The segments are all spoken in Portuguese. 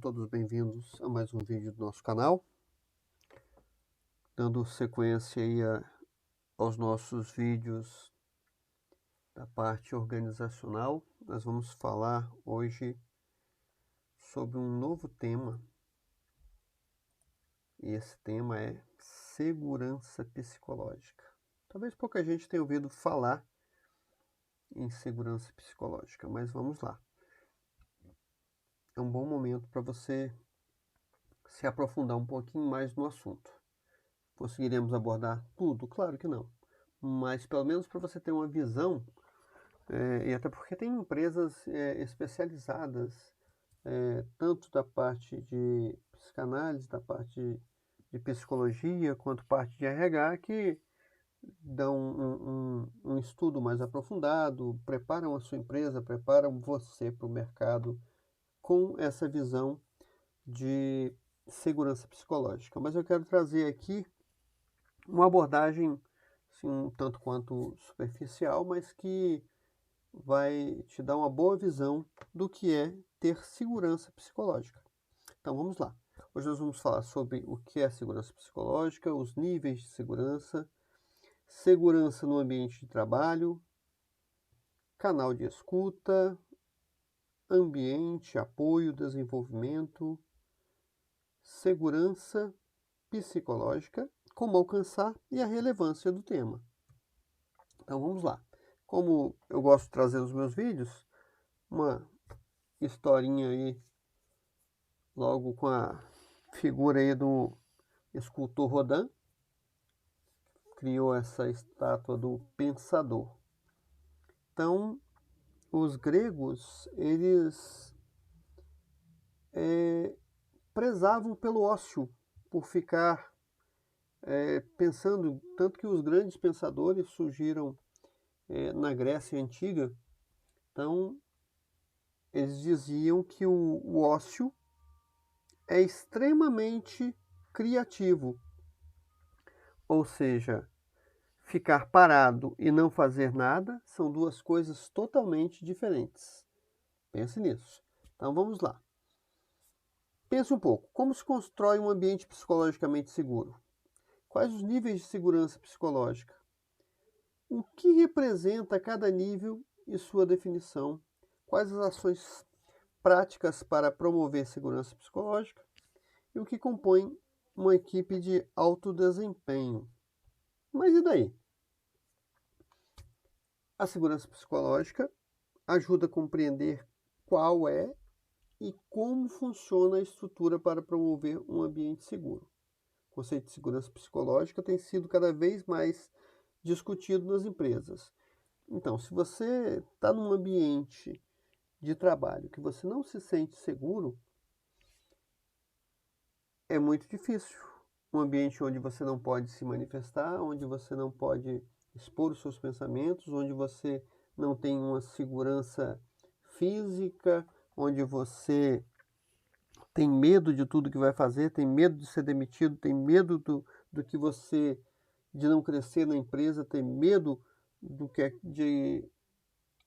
todos bem-vindos a mais um vídeo do nosso canal. Dando sequência aí aos nossos vídeos da parte organizacional, nós vamos falar hoje sobre um novo tema. E esse tema é segurança psicológica. Talvez pouca gente tenha ouvido falar em segurança psicológica, mas vamos lá. É um bom momento para você se aprofundar um pouquinho mais no assunto. Conseguiremos abordar tudo? Claro que não. Mas pelo menos para você ter uma visão, e até porque tem empresas especializadas, tanto da parte de psicanálise, da parte de psicologia, quanto parte de RH, que dão um estudo mais aprofundado, preparam a sua empresa, preparam você para o mercado com essa visão de segurança psicológica. Mas eu quero trazer aqui uma abordagem assim, um tanto quanto superficial, mas que vai te dar uma boa visão do que é ter segurança psicológica. Então vamos lá. Hoje nós vamos falar sobre o que é segurança psicológica, os níveis de segurança, segurança no ambiente de trabalho, canal de escuta, ambiente, apoio, desenvolvimento, segurança psicológica, como alcançar e a relevância do tema. Então vamos lá. Como eu gosto de trazer nos meus vídeos, uma historinha aí, logo com a figura aí do escultor Rodin, criou essa estátua do pensador. Então, os gregos, eles prezavam pelo ócio, por ficar pensando, tanto que os grandes pensadores surgiram na Grécia Antiga. Então, eles diziam que o ócio é extremamente criativo, ou seja, ficar parado e não fazer nada são duas coisas totalmente diferentes. Pense nisso. Então vamos lá. Pense um pouco, como se constrói um ambiente psicologicamente seguro? Quais os níveis de segurança psicológica? O que representa cada nível e sua definição? Quais as ações práticas para promover segurança psicológica? E o que compõe uma equipe de alto desempenho? Mas e daí? A segurança psicológica ajuda a compreender qual é e como funciona a estrutura para promover um ambiente seguro. O conceito de segurança psicológica tem sido cada vez mais discutido nas empresas. Então, se você está num ambiente de trabalho que você não se sente seguro, é muito difícil. Um ambiente onde você não pode se manifestar, onde você não pode expor os seus pensamentos, onde você não tem uma segurança física, onde você tem medo de tudo que vai fazer, tem medo de ser demitido, tem medo do que você, de não crescer na empresa, tem medo de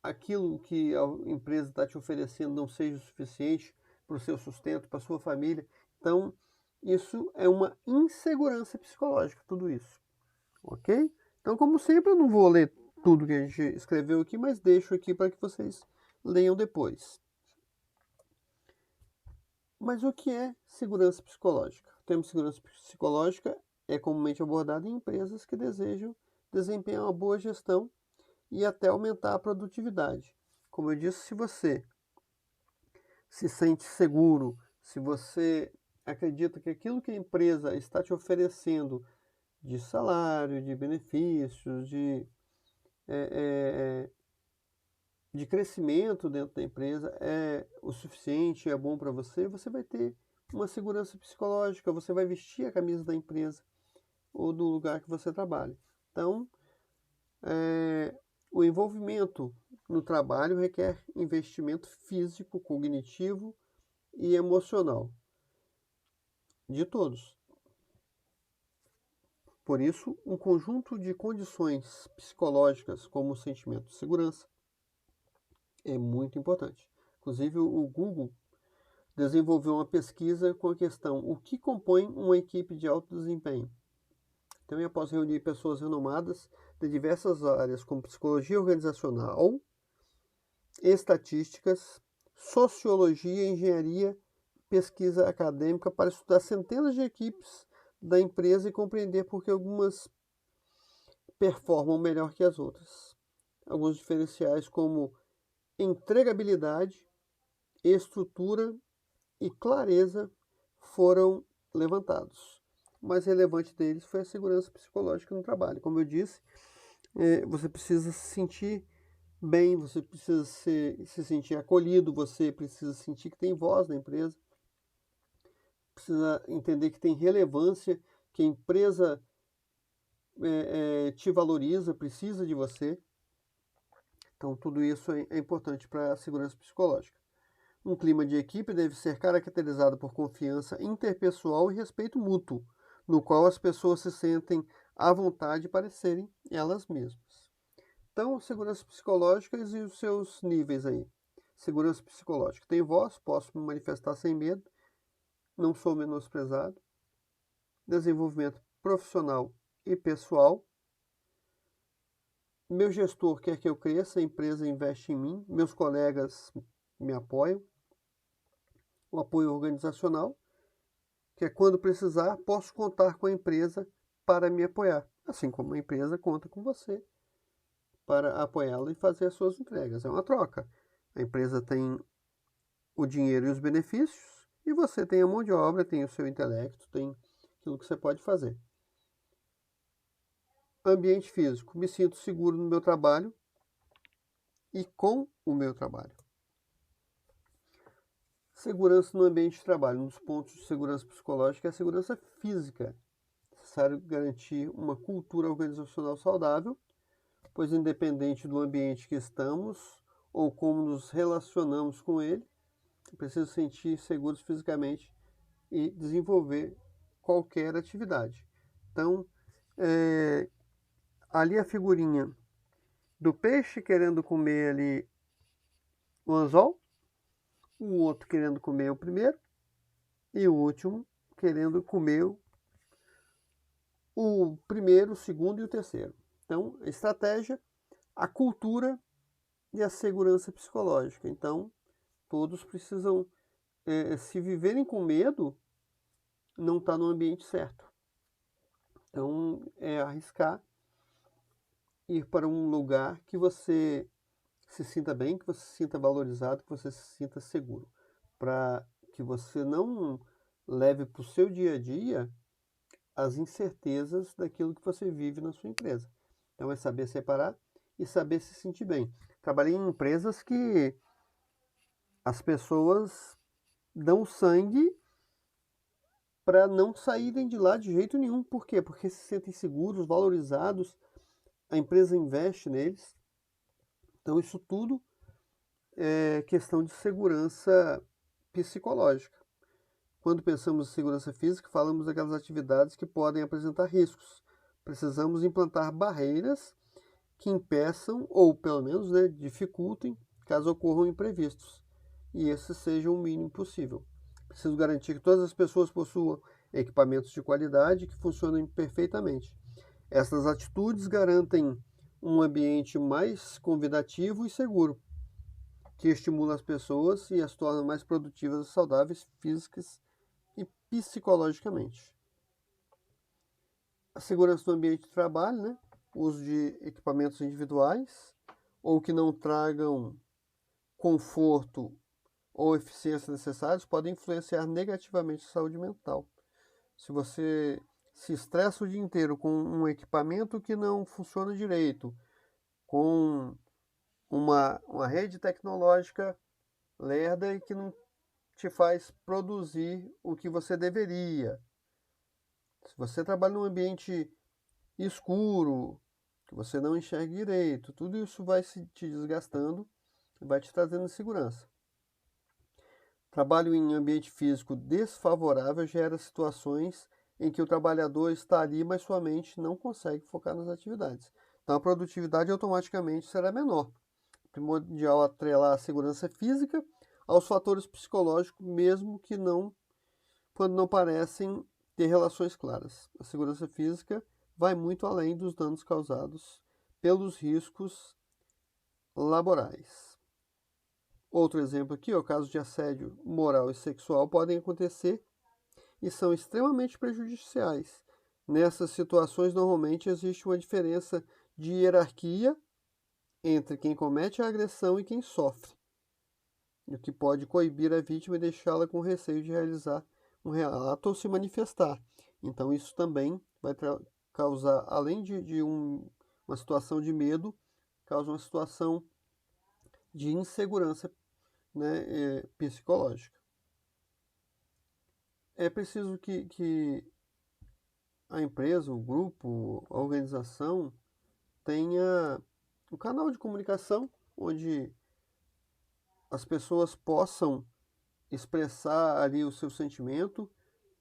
aquilo que a empresa está te oferecendo não seja o suficiente para o seu sustento, para a sua família. Então, isso é uma insegurança psicológica, tudo isso. Ok? Então, como sempre, eu não vou ler tudo que a gente escreveu aqui, mas deixo aqui para que vocês leiam depois. Mas o que é segurança psicológica? O termo segurança psicológica é comumente abordado em empresas que desejam desempenhar uma boa gestão e até aumentar a produtividade. Como eu disse, se você se sente seguro, se você acredita que aquilo que a empresa está te oferecendo de salário, de benefícios, de crescimento dentro da empresa é o suficiente, é bom para você, você vai ter uma segurança psicológica, você vai vestir a camisa da empresa ou do lugar que você trabalha. Então, o envolvimento no trabalho requer investimento físico, cognitivo e emocional de todos. Por isso, um conjunto de condições psicológicas, como o sentimento de segurança, é muito importante. Inclusive, o Google desenvolver uma pesquisa com a questão: o que compõe uma equipe de alto desempenho? Também após reunir pessoas renomadas de diversas áreas, como psicologia organizacional, estatísticas, sociologia, engenharia, pesquisa acadêmica, para estudar centenas de equipes da empresa e compreender por que algumas performam melhor que as outras. Alguns diferenciais como entregabilidade, estrutura e clareza foram levantados. O mais relevante deles foi a segurança psicológica no trabalho. Como eu disse, você precisa se sentir bem, você precisa se sentir acolhido, você precisa sentir que tem voz na empresa, precisa entender que tem relevância, que a empresa te valoriza, precisa de você. Então, tudo isso é importante para a segurança psicológica. Um clima de equipe deve ser caracterizado por confiança interpessoal e respeito mútuo, no qual as pessoas se sentem à vontade para serem elas mesmas. Então, segurança psicológica e os seus níveis aí. Segurança psicológica. Tem voz, posso me manifestar sem medo, não sou menosprezado. Desenvolvimento profissional e pessoal. Meu gestor quer que eu cresça, a empresa investe em mim, meus colegas me apoiam. O apoio organizacional, que é quando precisar, posso contar com a empresa para me apoiar, assim como a empresa conta com você para apoiá-la e fazer as suas entregas. É uma troca. A empresa tem o dinheiro e os benefícios, e você tem a mão de obra, tem o seu intelecto, tem aquilo que você pode fazer. Ambiente físico. Me sinto seguro no meu trabalho e com o meu trabalho. Segurança no ambiente de trabalho. Um dos pontos de segurança psicológica é a segurança física. É necessário garantir uma cultura organizacional saudável, pois independente do ambiente que estamos ou como nos relacionamos com ele, é preciso sentir seguros fisicamente e desenvolver qualquer atividade. Então, ali a figurinha do peixe querendo comer ali o anzol, o outro querendo comer o primeiro e o último querendo comer o primeiro, o segundo e o terceiro. Então, a estratégia, a cultura e a segurança psicológica. Então, todos precisam, se viverem com medo, não está no ambiente certo. Então, é arriscar ir para um lugar que você se sinta bem, que você se sinta valorizado, que você se sinta seguro, para que você não leve para o seu dia a dia as incertezas daquilo que você vive na sua empresa. Então é saber separar e saber se sentir bem. Trabalhei em empresas que as pessoas dão sangue para não saírem de lá de jeito nenhum. Por quê? Porque se sentem seguros, valorizados, a empresa investe neles. Então isso tudo é questão de segurança psicológica. Quando pensamos em segurança física, falamos daquelas atividades que podem apresentar riscos. Precisamos implantar barreiras que impeçam, ou pelo menos dificultem, caso ocorram imprevistos, e esse seja o mínimo possível. Preciso garantir que todas as pessoas possuam equipamentos de qualidade que funcionem perfeitamente. Essas atitudes garantem um ambiente mais convidativo e seguro, que estimula as pessoas e as torna mais produtivas e saudáveis físicas e psicologicamente. A segurança do ambiente de trabalho, né? O uso de equipamentos individuais ou que não tragam conforto ou eficiência necessários podem influenciar negativamente a saúde mental. Se você se estressa o dia inteiro com um equipamento que não funciona direito, com uma rede tecnológica lerda e que não te faz produzir o que você deveria. Se você trabalha num ambiente escuro, que você não enxerga direito, tudo isso vai se te desgastando e vai te trazendo insegurança. Trabalho em ambiente físico desfavorável gera situações em que o trabalhador está ali, mas sua mente não consegue focar nas atividades. Então a produtividade automaticamente será menor. Primordial atrelar a segurança física aos fatores psicológicos, mesmo que não, quando não parecem ter relações claras. A segurança física vai muito além dos danos causados pelos riscos laborais. Outro exemplo aqui, o caso de assédio moral e sexual podem acontecer e são extremamente prejudiciais. Nessas situações, normalmente existe uma diferença de hierarquia entre quem comete a agressão e quem sofre, o que pode coibir a vítima e deixá-la com receio de realizar um relato ou se manifestar. Então, isso também vai causar, além de uma situação de medo, causa uma situação de insegurança, né, psicológica. É preciso que a empresa, o grupo, a organização tenha um canal de comunicação onde as pessoas possam expressar ali o seu sentimento,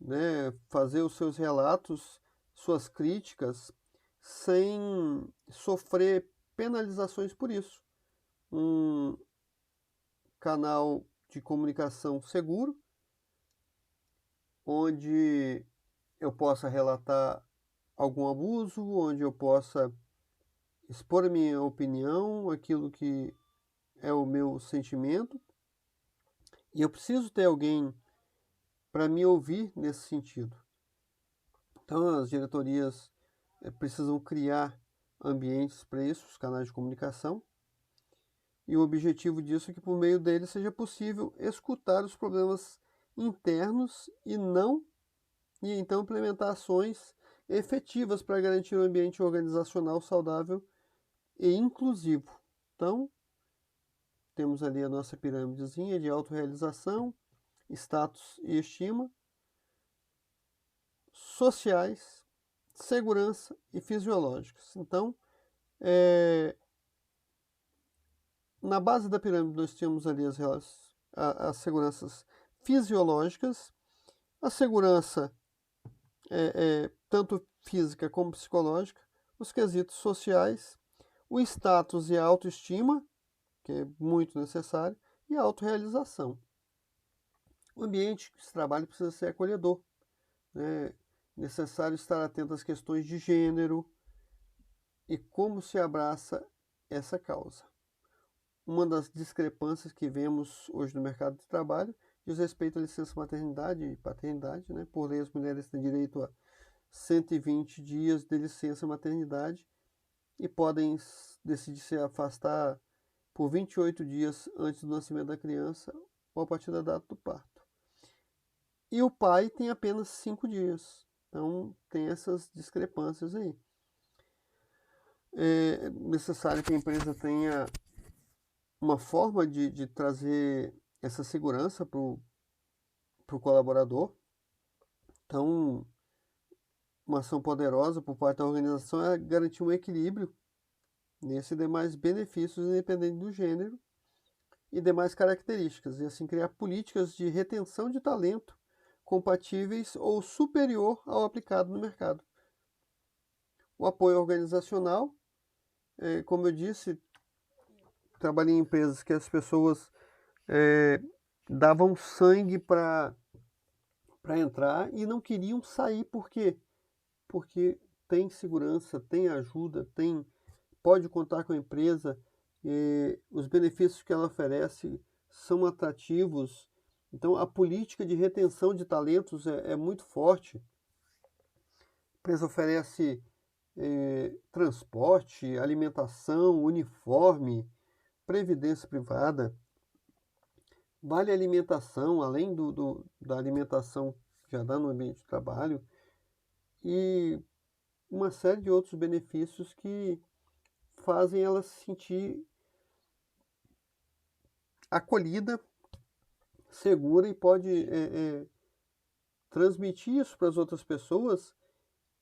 né, fazer os seus relatos, suas críticas, sem sofrer penalizações por isso. Um canal de comunicação seguro, onde eu possa relatar algum abuso, onde eu possa expor a minha opinião, aquilo que é o meu sentimento, e eu preciso ter alguém para me ouvir nesse sentido. Então, as diretorias precisam criar ambientes para isso, os canais de comunicação, e o objetivo disso é que por meio deles seja possível escutar os problemas internos e então implementar ações efetivas para garantir um ambiente organizacional saudável e inclusivo. Então, temos ali a nossa pirâmidezinha de autorrealização, status e estima, sociais, segurança e fisiológicas. Então, na base da pirâmide nós temos ali as seguranças fisiológicas, a segurança tanto física como psicológica, os quesitos sociais, o status e a autoestima, que é muito necessário, e a autorrealização. O ambiente de trabalho precisa ser acolhedor. É necessário estar atento às questões de gênero e como se abraça essa causa. Uma das discrepâncias que vemos hoje no mercado de trabalho diz respeito à licença maternidade e paternidade. Né? Por lei, as mulheres têm direito a 120 dias de licença maternidade e podem decidir se afastar por 28 dias antes do nascimento da criança ou a partir da data do parto. E o pai tem apenas 5 dias. Então, tem essas discrepâncias aí. É necessário que a empresa tenha uma forma de trazer essa segurança para o colaborador. Então, uma ação poderosa por parte da organização é garantir um equilíbrio nesse demais benefícios independente do gênero e demais características, e assim criar políticas de retenção de talento compatíveis ou superior ao aplicado no mercado. O apoio organizacional, como eu disse, trabalhei em empresas que as pessoas davam sangue para entrar e não queriam sair. Por quê? Porque tem segurança, tem ajuda, pode contar com a empresa, os benefícios que ela oferece são atrativos. Então, a política de retenção de talentos é muito forte. A empresa oferece transporte, alimentação, uniforme, previdência privada, vale alimentação, além da alimentação que já dá no ambiente de trabalho, e uma série de outros benefícios que fazem ela se sentir acolhida, segura, e pode transmitir isso para as outras pessoas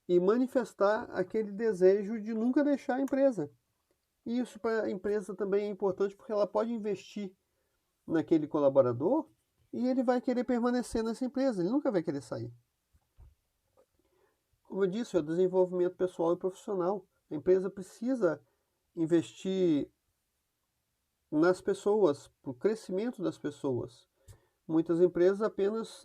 e manifestar aquele desejo de nunca deixar a empresa. E isso para a empresa também é importante porque ela pode investir naquele colaborador e ele vai querer permanecer nessa empresa, ele nunca vai querer sair. Como eu disse, é o desenvolvimento pessoal e profissional. A empresa precisa investir nas pessoas, para o crescimento das pessoas. Muitas empresas apenas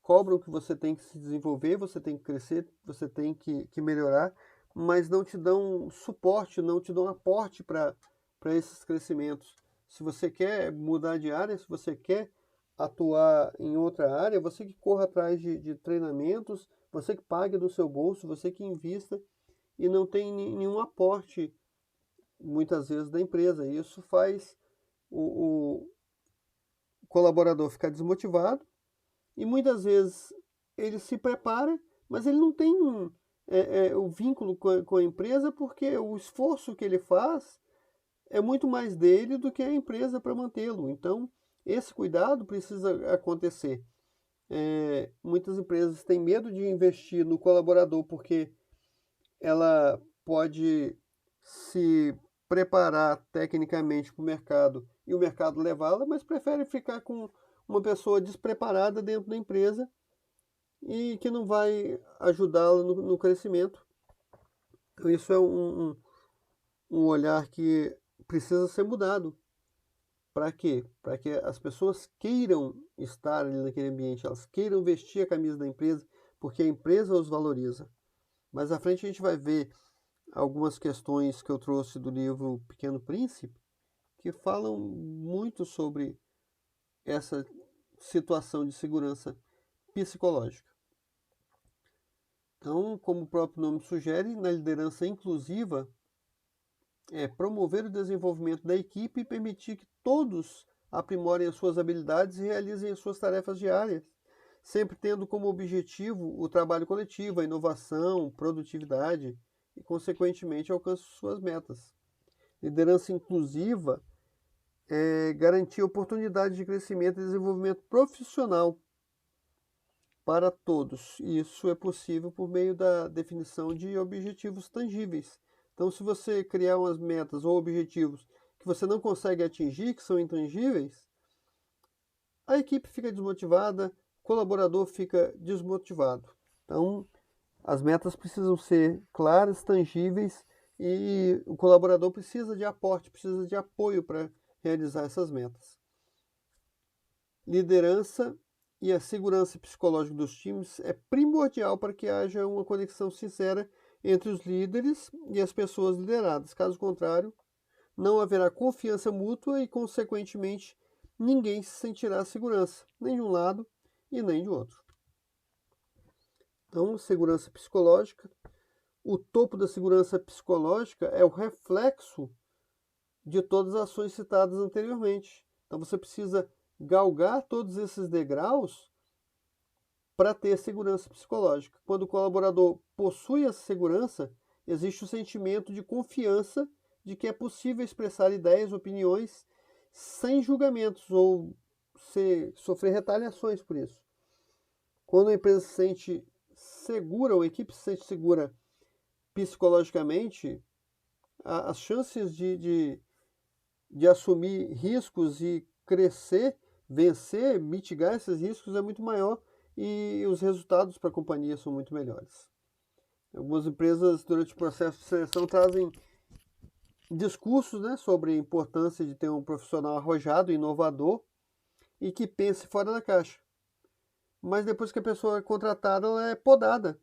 cobram que você tem que se desenvolver, você tem que crescer, você tem que melhorar, mas não te dão suporte, não te dão aporte para esses crescimentos. Se você quer mudar de área, se você quer atuar em outra área, você que corra atrás de treinamentos, você que pague do seu bolso, você que invista e não tem nenhum aporte, muitas vezes, da empresa. Isso faz o colaborador ficar desmotivado e muitas vezes ele se prepara, mas ele não tem o vínculo com a empresa porque o esforço que ele faz é muito mais dele do que a empresa para mantê-lo. Então, esse cuidado precisa acontecer. Muitas empresas têm medo de investir no colaborador porque ela pode se preparar tecnicamente para o mercado e o mercado levá-la, mas prefere ficar com uma pessoa despreparada dentro da empresa e que não vai ajudá-la no crescimento. Então, isso é um olhar que precisa ser mudado. Para quê? Para que as pessoas queiram estar ali naquele ambiente, elas queiram vestir a camisa da empresa, porque a empresa os valoriza. Mais à frente a gente vai ver algumas questões que eu trouxe do livro Pequeno Príncipe, que falam muito sobre essa situação de segurança psicológica. Então, como o próprio nome sugere, na liderança inclusiva é promover o desenvolvimento da equipe e permitir que todos aprimorem as suas habilidades e realizem as suas tarefas diárias, sempre tendo como objetivo o trabalho coletivo, a inovação, produtividade e, consequentemente, alcance suas metas. Liderança inclusiva é garantir oportunidades de crescimento e desenvolvimento profissional para todos. E isso é possível por meio da definição de objetivos tangíveis. Então, se você criar umas metas ou objetivos que você não consegue atingir, que são intangíveis, a equipe fica desmotivada, o colaborador fica desmotivado. Então, as metas precisam ser claras, tangíveis e o colaborador precisa de aporte, precisa de apoio para realizar essas metas. Liderança e a segurança psicológica dos times é primordial para que haja uma conexão sincera entre os líderes e as pessoas lideradas. Caso contrário, não haverá confiança mútua e, consequentemente, ninguém se sentirá segurança, nem de um lado e nem de outro. Então, segurança psicológica. O topo da segurança psicológica é o reflexo de todas as ações citadas anteriormente. Então, você precisa galgar todos esses degraus para ter segurança psicológica. Quando o colaborador possui essa segurança, existe o sentimento de confiança de que é possível expressar ideias, opiniões, sem julgamentos ou sofrer retaliações por isso. Quando a empresa se sente segura, ou a equipe se sente segura psicologicamente, as chances de assumir riscos e crescer, vencer, mitigar esses riscos é muito maior e os resultados para a companhia são muito melhores. Algumas empresas, durante o processo de seleção, trazem discursos, né, sobre a importância de ter um profissional arrojado, inovador e que pense fora da caixa. Mas depois que a pessoa é contratada, ela é podada.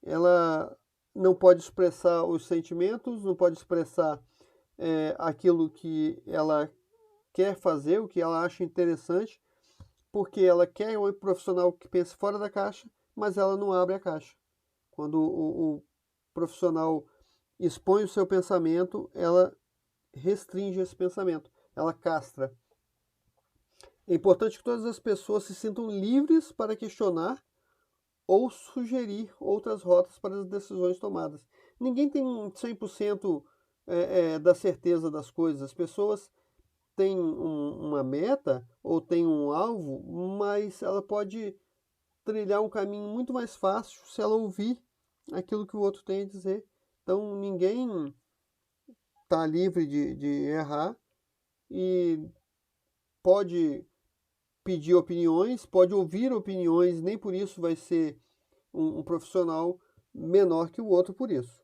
Ela não pode expressar os sentimentos, não pode expressar aquilo que ela quer fazer, o que ela acha interessante, porque ela quer um profissional que pense fora da caixa, mas ela não abre a caixa. Quando o profissional expõe o seu pensamento, ela restringe esse pensamento, ela castra. É importante que todas as pessoas se sintam livres para questionar ou sugerir outras rotas para as decisões tomadas. Ninguém tem 100% da certeza das coisas. As pessoas têm uma meta ou têm um alvo, mas ela pode trilhar um caminho muito mais fácil se ela ouvir aquilo que o outro tem a dizer. Então, ninguém está livre de errar e pode pedir opiniões, pode ouvir opiniões, nem por isso vai ser um profissional menor que o outro por isso.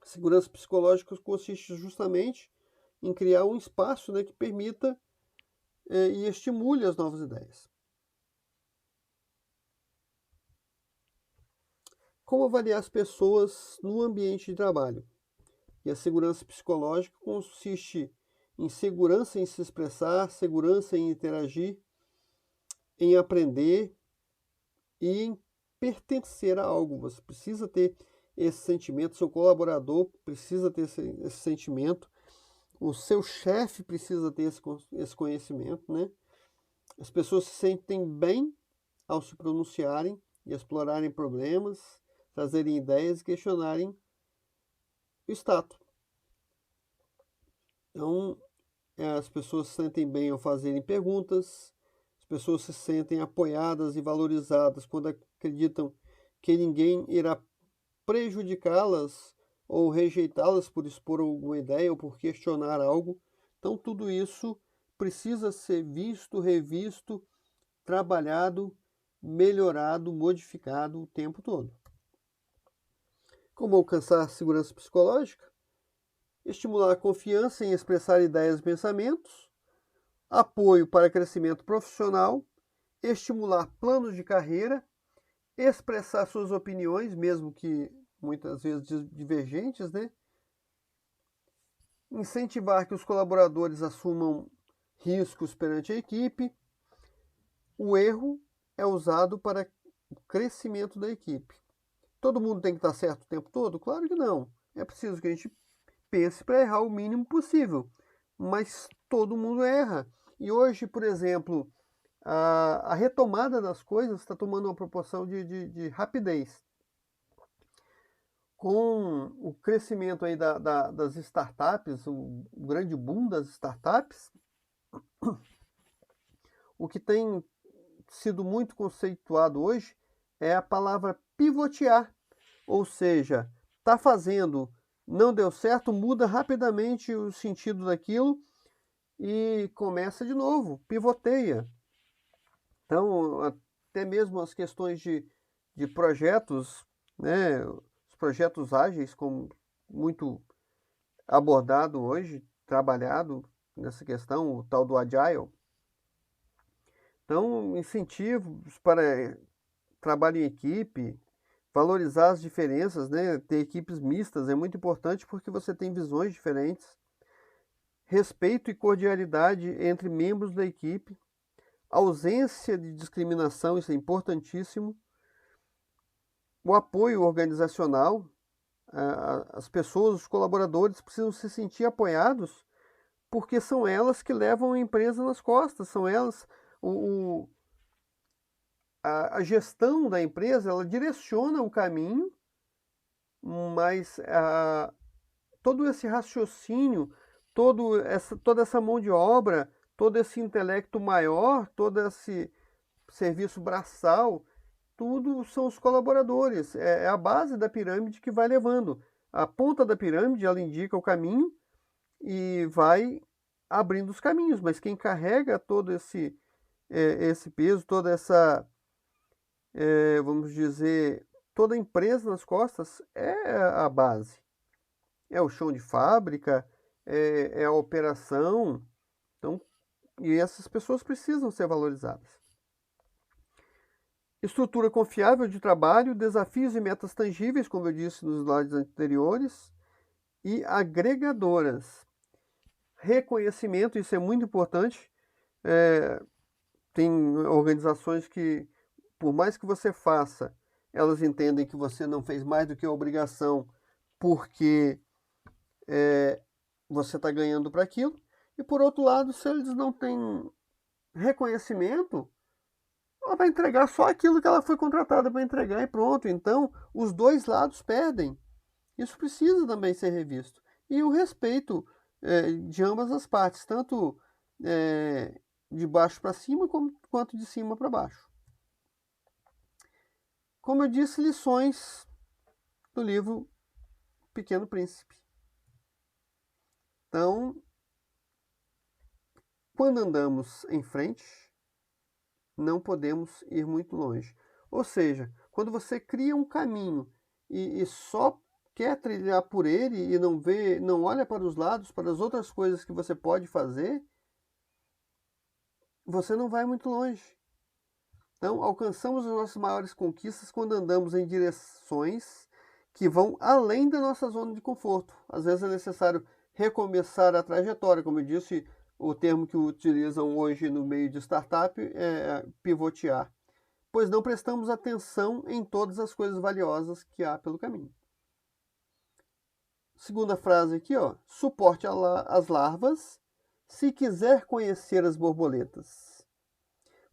Segurança psicológica consiste justamente em criar um espaço, né, que permita e estimule as novas ideias. Como avaliar as pessoas no ambiente de trabalho? E a segurança psicológica consiste em segurança em se expressar, segurança em interagir, em aprender e em pertencer a algo. Você precisa ter esse sentimento, seu colaborador precisa ter esse sentimento, o seu chefe precisa ter esse conhecimento, né? As pessoas se sentem bem ao se pronunciarem e explorarem problemas, trazerem ideias e questionarem o status. Então, as pessoas se sentem bem ao fazerem perguntas, as pessoas se sentem apoiadas e valorizadas quando acreditam que ninguém irá prejudicá-las ou rejeitá-las por expor alguma ideia ou por questionar algo. Então, tudo isso precisa ser visto, revisto, trabalhado, melhorado, modificado o tempo todo. Como alcançar segurança psicológica? Estimular a confiança em expressar ideias e pensamentos, apoio para crescimento profissional, estimular planos de carreira, expressar suas opiniões, mesmo que muitas vezes divergentes, né? Incentivar que os colaboradores assumam riscos perante a equipe. O erro é usado para o crescimento da equipe. Todo mundo tem que estar certo o tempo todo? Claro que não. É preciso que a gente pense para errar o mínimo possível. Mas todo mundo erra. E hoje, por exemplo, a retomada das coisas está tomando uma proporção de rapidez. Com o crescimento aí das startups, o grande boom das startups, o que tem sido muito conceituado hoje é a palavra pivotear. Ou seja, está fazendo, não deu certo, muda rapidamente o sentido daquilo e começa de novo, pivoteia. Então, até mesmo as questões de projetos, né, os projetos ágeis, como muito abordado hoje, trabalhado nessa questão, o tal do Agile. Então, incentivos para trabalho em equipe, valorizar as diferenças, né, ter equipes mistas é muito importante porque você tem visões diferentes, respeito e cordialidade entre membros da equipe, ausência de discriminação, isso é importantíssimo, o apoio organizacional, as pessoas, os colaboradores precisam se sentir apoiados, porque são elas que levam a empresa nas costas, são elas, a gestão da empresa, ela direciona o caminho, mas todo esse raciocínio, toda essa mão de obra, todo esse intelecto maior, todo esse serviço braçal, tudo são os colaboradores. É a base da pirâmide que vai levando. A ponta da pirâmide, ela indica o caminho e vai abrindo os caminhos, mas quem carrega todo esse peso, toda essa, vamos dizer, toda a empresa nas costas é a base. É o chão de fábrica, é a operação. Então, e essas pessoas precisam ser valorizadas. Estrutura confiável de trabalho, desafios e metas tangíveis, como eu disse nos slides anteriores, e agregadoras. Reconhecimento, isso é muito importante. Tem organizações que, por mais que você faça, elas entendem que você não fez mais do que a obrigação, porque você está ganhando para aquilo. E por outro lado, se eles não têm reconhecimento, ela vai entregar só aquilo que ela foi contratada para entregar e pronto. Então, os dois lados perdem. Isso precisa também ser revisto. E o respeito de ambas as partes, tanto de baixo para cima quanto de cima para baixo. Como eu disse, lições do livro Pequeno Príncipe. Então, quando andamos em frente, não podemos ir muito longe. Ou seja, quando você cria um caminho e só quer trilhar por ele e não olha para os lados, para as outras coisas que você pode fazer, você não vai muito longe. Então, alcançamos as nossas maiores conquistas quando andamos em direções que vão além da nossa zona de conforto. Às vezes é necessário recomeçar a trajetória, como eu disse, o termo que utilizam hoje no meio de startup é pivotear, pois não prestamos atenção em todas as coisas valiosas que há pelo caminho. Segunda frase aqui, ó, suporte as larvas se quiser conhecer as borboletas.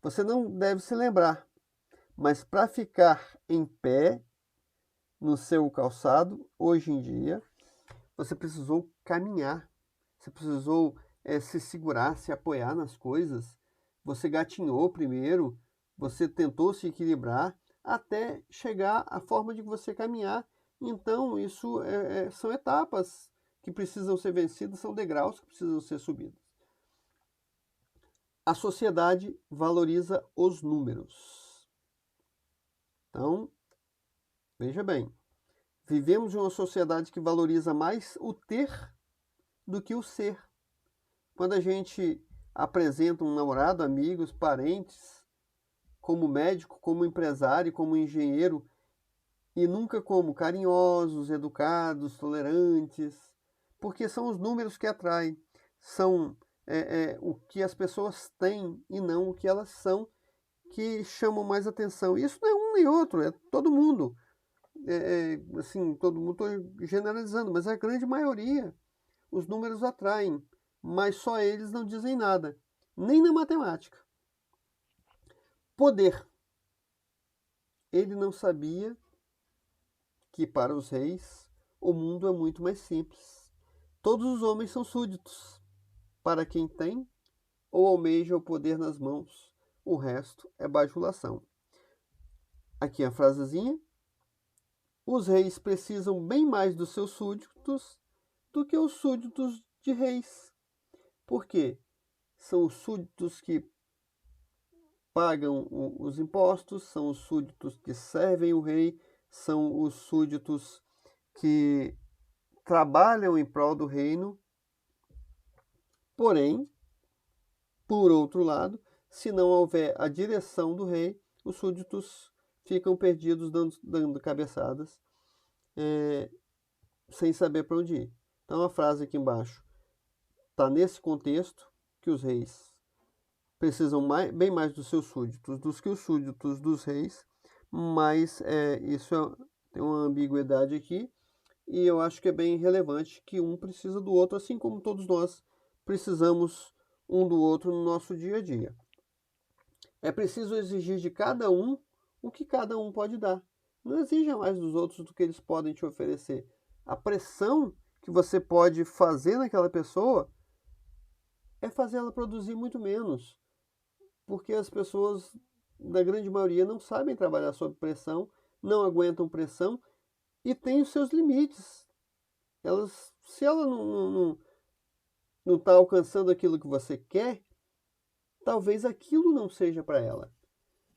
Você não deve se lembrar, mas para ficar em pé no seu calçado, hoje em dia, você precisou caminhar, você precisou se segurar, se apoiar nas coisas, você gatinhou primeiro, você tentou se equilibrar até chegar à forma de você caminhar. Então, isso são etapas que precisam ser vencidas, são degraus que precisam ser subidos. A sociedade valoriza os números. Então, veja bem, vivemos em uma sociedade que valoriza mais o ter do que o ser. Quando a gente apresenta um namorado, amigos, parentes, como médico, como empresário, como engenheiro, e nunca como carinhosos, educados, tolerantes, porque são os números que atraem, são o que as pessoas têm e não o que elas são, que chamam mais atenção. Isso não é um nem outro, é todo mundo. Assim, todo mundo, estou generalizando, mas a grande maioria, os números atraem, mas só eles não dizem nada, nem na matemática. Poder. Ele não sabia que para os reis o mundo é muito mais simples. Todos os homens são súditos, para quem tem ou almeja o poder nas mãos. O resto é bajulação. Aqui a frasezinha. Os reis precisam bem mais dos seus súditos do que os súditos de reis. Por quê? São os súditos que pagam os impostos, são os súditos que servem o rei, são os súditos que trabalham em prol do reino. Porém, por outro lado, se não houver a direção do rei, os súditos ficam perdidos dando cabeçadas, sem saber para onde ir. Então a frase aqui embaixo está nesse contexto que os reis precisam bem mais dos seus súditos do que os súditos dos reis, mas isso tem uma ambiguidade aqui, e eu acho que é bem relevante que um precisa do outro, assim como todos nós precisamos um do outro no nosso dia a dia. É preciso exigir de cada um o que cada um pode dar. Não exija mais dos outros do que eles podem te oferecer. A pressão que você pode fazer naquela pessoa é fazer ela produzir muito menos, porque as pessoas, da grande maioria, não sabem trabalhar sob pressão, não aguentam pressão e têm os seus limites. Se ela não está alcançando aquilo que você quer, talvez aquilo não seja para ela.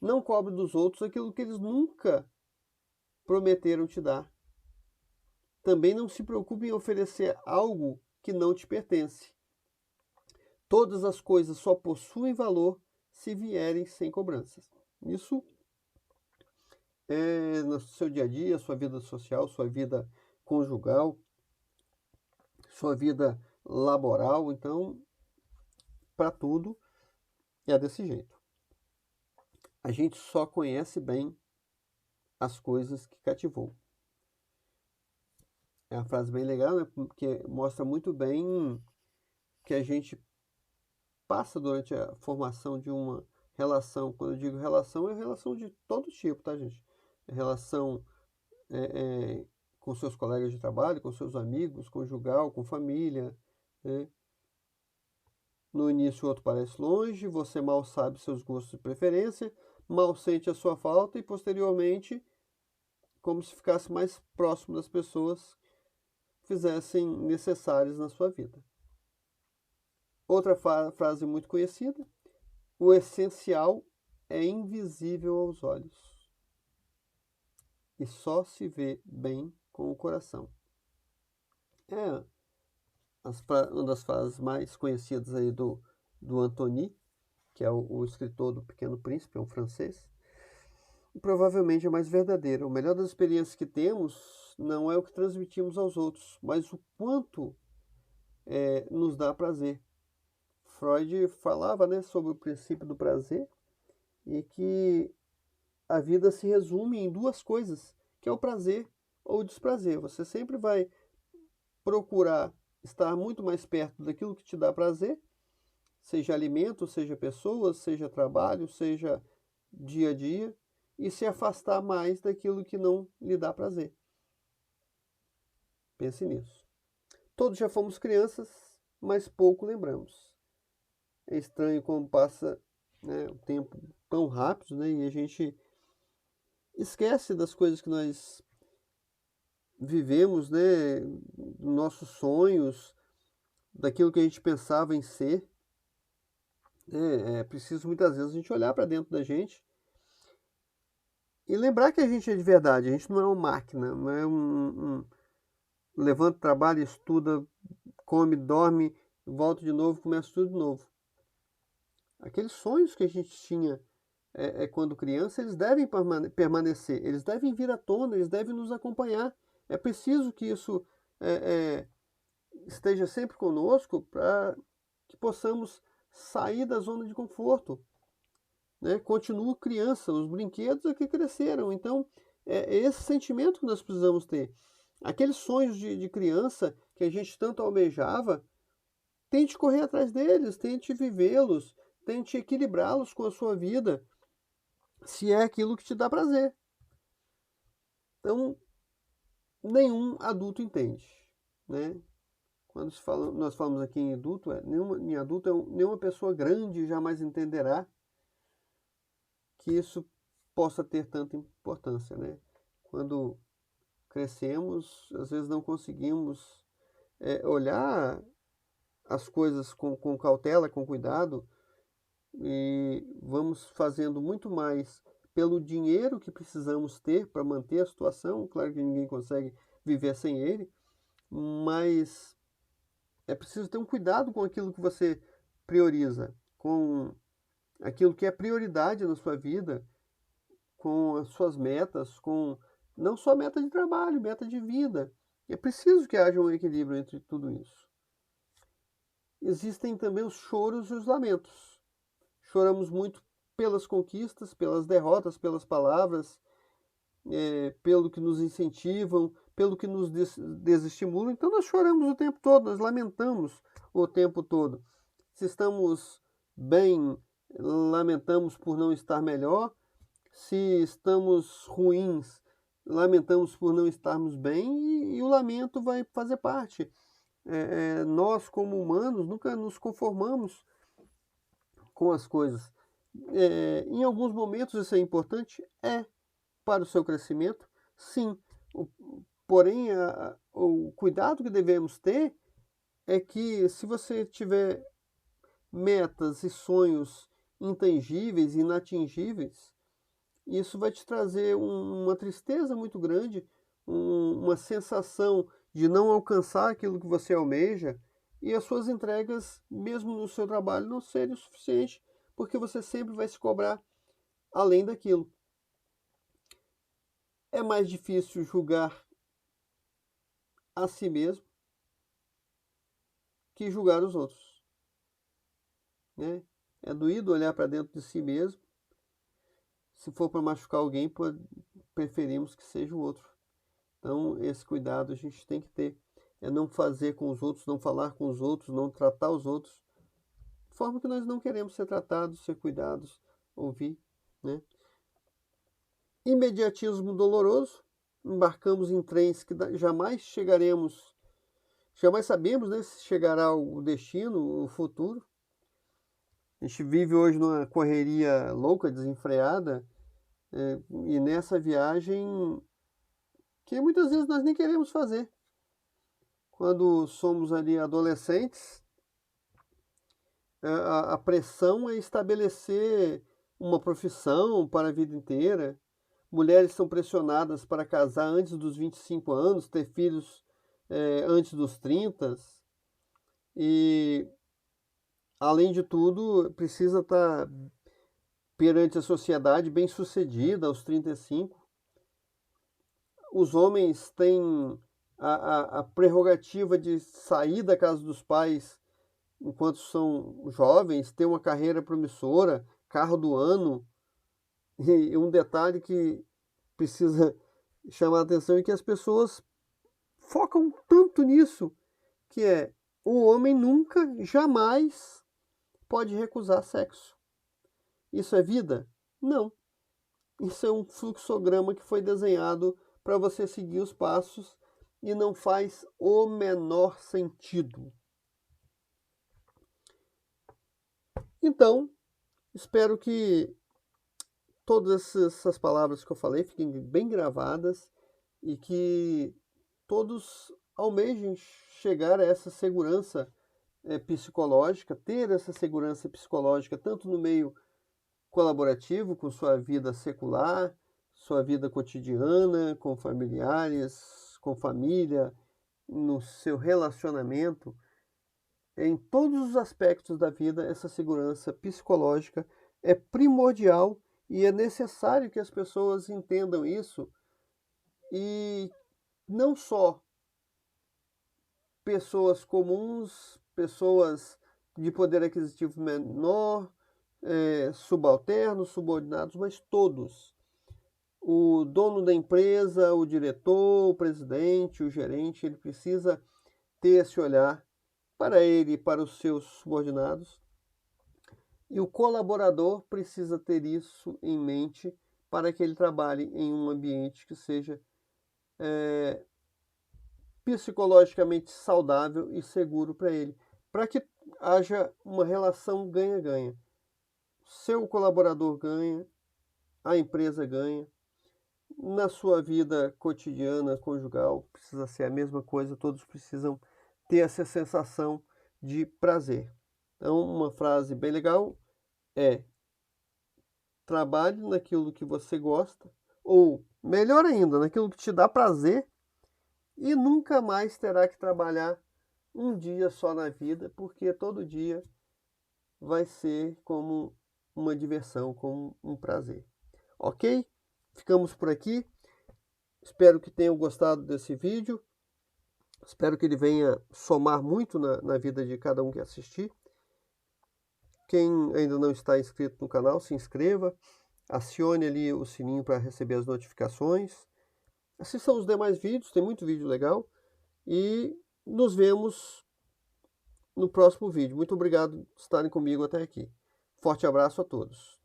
Não cobre dos outros aquilo que eles nunca prometeram te dar. Também não se preocupe em oferecer algo que não te pertence. Todas as coisas só possuem valor se vierem sem cobranças. Isso é no seu dia a dia, sua vida social, sua vida conjugal, sua vida laboral. Então, para tudo é desse jeito. A gente só conhece bem as coisas que cativou. É uma frase bem legal, né? Porque mostra muito bem que a gente passa durante a formação de uma relação. Quando eu digo relação, é relação de todo tipo, tá, gente? É relação com seus colegas de trabalho, com seus amigos, conjugal, com família, né? No início o outro parece longe, você mal sabe seus gostos e preferência, mal sente a sua falta e posteriormente como se ficasse mais próximo das pessoas que fizessem necessárias na sua vida. Outra frase muito conhecida: o essencial é invisível aos olhos e só se vê bem com o coração. É uma das frases mais conhecidas aí do Antony, que é o escritor do Pequeno Príncipe, é um francês, e provavelmente é mais verdadeira. O melhor das experiências que temos não é o que transmitimos aos outros, mas o quanto nos dá prazer. Freud falava, né, sobre o princípio do prazer e que a vida se resume em duas coisas, que é o prazer ou o desprazer. Você sempre vai procurar estar muito mais perto daquilo que te dá prazer, seja alimento, seja pessoas, seja trabalho, seja dia a dia, e se afastar mais daquilo que não lhe dá prazer. Pense nisso. Todos já fomos crianças, mas pouco lembramos. É estranho como passa, né, o tempo tão rápido, né, e a gente esquece das coisas que nós vivemos, né, nossos sonhos, daquilo que a gente pensava em ser. É preciso muitas vezes a gente olhar para dentro da gente e lembrar que a gente é de verdade. A gente não é uma máquina, não é levanta, trabalha, estuda, come, dorme, volta de novo, começa tudo de novo. Aqueles sonhos que a gente tinha quando criança, eles devem permanecer, eles devem vir à tona, eles devem nos acompanhar. É preciso que isso esteja sempre conosco para que possamos sair da zona de conforto. Né? Continuo criança, os brinquedos é que cresceram. Então, é esse sentimento que nós precisamos ter. Aqueles sonhos de criança que a gente tanto almejava, tente correr atrás deles, tente vivê-los, tente equilibrá-los com a sua vida, se é aquilo que te dá prazer. Então, nenhum adulto entende. Né? Quando nós falamos aqui em adulto, nenhuma pessoa grande jamais entenderá que isso possa ter tanta importância, né? Quando crescemos, às vezes não conseguimos olhar as coisas com cautela, com cuidado, e vamos fazendo muito mais pelo dinheiro que precisamos ter para manter a situação. Claro que ninguém consegue viver sem ele, mas é preciso ter um cuidado com aquilo que você prioriza, com aquilo que é prioridade na sua vida, com as suas metas, com não só meta de trabalho, meta de vida. É preciso que haja um equilíbrio entre tudo isso. Existem também os choros e os lamentos. Choramos muito pelas conquistas, pelas derrotas, pelas palavras, pelo que nos incentivam, pelo que nos desestimulam. Então nós choramos o tempo todo, nós lamentamos o tempo todo. Se estamos bem, lamentamos por não estar melhor. Se estamos ruins, lamentamos por não estarmos bem, e o lamento vai fazer parte. Nós, como humanos, nunca nos conformamos com as coisas. Em alguns momentos isso é importante, para o seu crescimento, sim. Porém, o cuidado que devemos ter é que, se você tiver metas e sonhos intangíveis, inatingíveis, isso vai te trazer uma tristeza muito grande, uma sensação de não alcançar aquilo que você almeja, e as suas entregas, mesmo no seu trabalho, não serem o suficiente, porque você sempre vai se cobrar além daquilo. É mais difícil julgar a si mesmo que julgar os outros. Né? É doído olhar para dentro de si mesmo. Se for para machucar alguém, preferimos que seja o outro. Então, esse cuidado a gente tem que ter. É não fazer com os outros, não falar com os outros, não tratar os outros de forma que nós não queremos ser tratados, ser cuidados, ouvir. Né? Imediatismo doloroso. Embarcamos em trens que jamais chegaremos, jamais sabemos, né, se chegará o destino, o futuro. A gente vive hoje numa correria louca, desenfreada, e nessa viagem que muitas vezes nós nem queremos fazer. Quando somos ali adolescentes, a pressão é estabelecer uma profissão para a vida inteira. Mulheres são pressionadas para casar antes dos 25 anos, ter filhos antes dos 30, e, além de tudo, precisa estar perante a sociedade bem-sucedida aos 35. Os homens têm a prerrogativa de sair da casa dos pais enquanto são jovens, ter uma carreira promissora, carro do ano. E um detalhe que precisa chamar a atenção é que as pessoas focam tanto nisso, que é o homem nunca, jamais pode recusar sexo. Isso é vida? Não. Isso é um fluxograma que foi desenhado para você seguir os passos e não faz o menor sentido. Então, espero que todas essas palavras que eu falei fiquem bem gravadas e que todos almejem chegar a essa segurança psicológica, ter essa segurança psicológica tanto no meio colaborativo, com sua vida secular, sua vida cotidiana, com familiares, com família, no seu relacionamento, em todos os aspectos da vida, essa segurança psicológica é primordial e é necessário que as pessoas entendam isso, e não só pessoas comuns, pessoas de poder aquisitivo menor, subalternos, subordinados, mas todos. O dono da empresa, o diretor, o presidente, o gerente, ele precisa ter esse olhar para ele e para os seus subordinados. E o colaborador precisa ter isso em mente para que ele trabalhe em um ambiente que seja psicologicamente saudável e seguro para ele, para que haja uma relação ganha-ganha. Seu colaborador ganha, a empresa ganha. Na sua vida cotidiana, conjugal, precisa ser a mesma coisa, todos precisam ter essa sensação de prazer. Então, uma frase bem legal é: trabalhe naquilo que você gosta, ou melhor ainda, naquilo que te dá prazer, e nunca mais terá que trabalhar um dia só na vida, porque todo dia vai ser como uma diversão, como um prazer. Ok? Ficamos por aqui. Espero que tenham gostado desse vídeo. Espero que ele venha somar muito na vida de cada um que assistir. Quem ainda não está inscrito no canal, se inscreva. Acione ali o sininho para receber as notificações. Assistam os demais vídeos, tem muito vídeo legal. E nos vemos no próximo vídeo. Muito obrigado por estarem comigo até aqui. Forte abraço a todos.